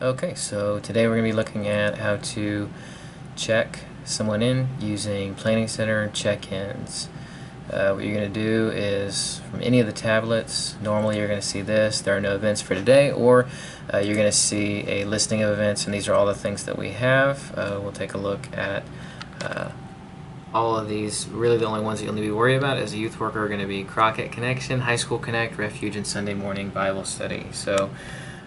Okay, so today we're going to be looking at how to check someone in using Planning Center check-ins. What you're going to do is, from any of the tablets, normally you're going to see this, there are no events for today, or you're going to see a listing of events, and these are all the things that we have. We'll take a look at all of these. Really the only ones that you'll need to be worried about as a youth worker are going to be Crockett Connection, High School Connect, Refuge, and Sunday Morning Bible Study. So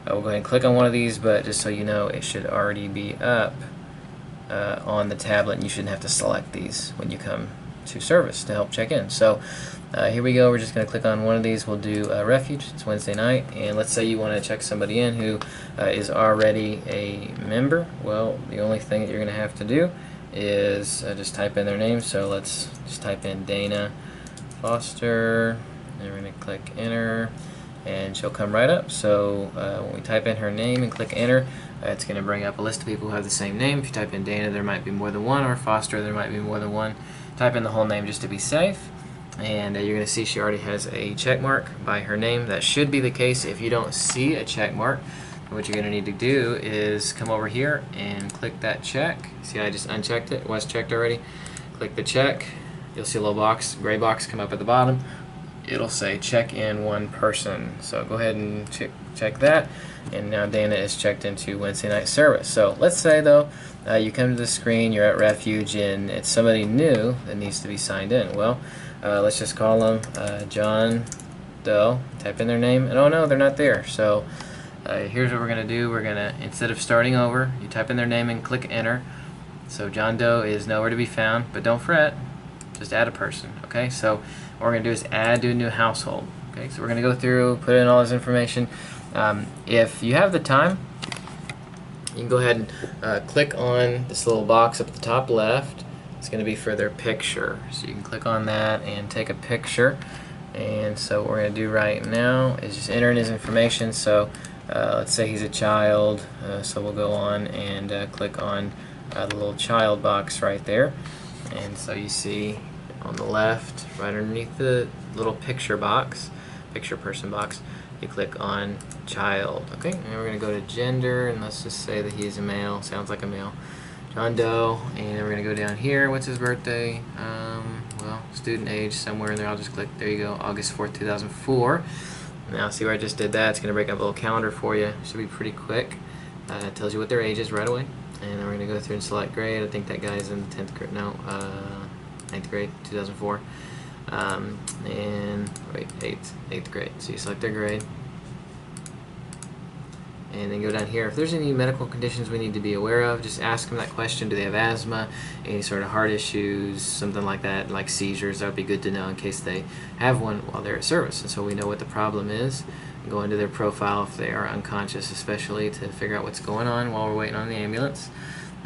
we'll go ahead and click on one of these, but just so you know, it should already be up on the tablet, and you shouldn't have to select these when you come to service to help check in. So here we go. We're just going to click on one of these. We'll do Refuge. It's Wednesday night, and let's say you want to check somebody in who is already a member. Well, the only thing that you're going to have to do is just type in their name. So let's just type in Dana Foster, and we're going to click enter, and she'll come right up. So when we type in her name and click enter, it's going to bring up a list of people who have the same name. If you type in Dana, there might be more than one, or Foster, there might be more than one. Type in the whole name just to be safe, and you're going to see she already has a check mark by her name. That should be the case. If you don't see a check mark, what you're going to need to do is come over here and click that check. See, I just unchecked it. It was checked already. Click the check. You'll see a little box, gray box, come up at the bottom. It'll say check in one person. So go ahead and check that, and now Dana is checked into Wednesday night service. So let's say though you come to the screen, you're at Refuge, and it's somebody new that needs to be signed in. Well, let's just call them John Doe. Type in their name, and oh no, they're not there. So here's what we're going to do. We're going to, instead of starting over, you type in their name and click enter. So John Doe is nowhere to be found, but don't fret, just add a person. Okay, so what we're going to do is add to a new household. Okay, so we're going to go through, put in all this information. If you have the time, you can go ahead and click on this little box up at the top left. It's going to be for their picture. So you can click on that and take a picture. And so what we're going to do right now is just enter in his information. So let's say he's a child. So we'll go on and click on the little child box right there. And so you see on the left, right underneath the little picture box, picture person box, you click on child. Okay, and we're going to go to gender, and let's just say that he is a male. Sounds like a male. John Doe, and then we're going to go down here. What's his birthday? Well, student age, somewhere in there. I'll just click, there you go, August 4th, 2004. Now see where I just did that? It's going to break up a little calendar for you. Should be pretty quick. It tells you what their age is right away. And then we're going to go through and select grade. I think that guy's in the 10th grade. No, 9th grade, 2004. And wait, 8th grade. So you select their grade, and then go down here. If there's any medical conditions we need to be aware of, just ask them that question. Do they have asthma, any sort of heart issues, something like that, like seizures? That would be good to know in case they have one while they're at service, and so we know what the problem is. Go into their profile if they are unconscious, especially, to figure out what's going on while we're waiting on the ambulance.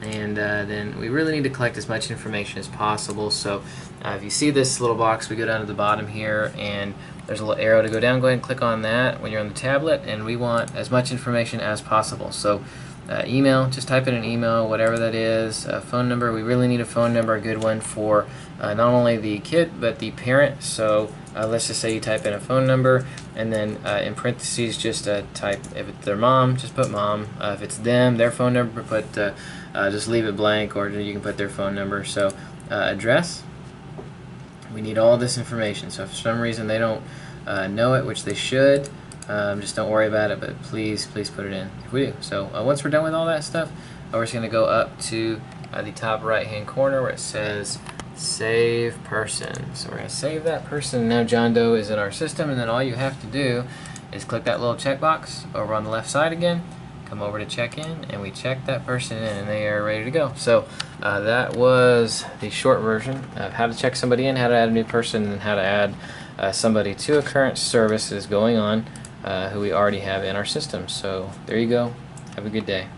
And then we really need to collect as much information as possible. So if you see this little box, we go down to the bottom here, and there's a little arrow to go down. Go ahead and click on that when you're on the tablet, and we want as much information as possible. So email, just type in an email, whatever that is. Phone number, we really need a phone number, a good one for not only the kid but the parent. So let's just say you type in a phone number, and then in parentheses just type, if it's their mom, just put mom. If it's them, their phone number, put just leave it blank, or you can put their phone number. So address, we need all this information. So if for some reason they don't know it, which they should, just don't worry about it, but please put it in if we do. So once we're done with all that stuff, we're just going to go up to the top right hand corner where it says save person. So we're going to save that person. Now John Doe is in our system, and then all you have to do is click that little checkbox over on the left side again, come over to check in, and we check that person in, and they are ready to go. So that was the short version of how to check somebody in, how to add a new person, and how to add somebody to a current service that is going on who we already have in our system. So there you go. Have a good day.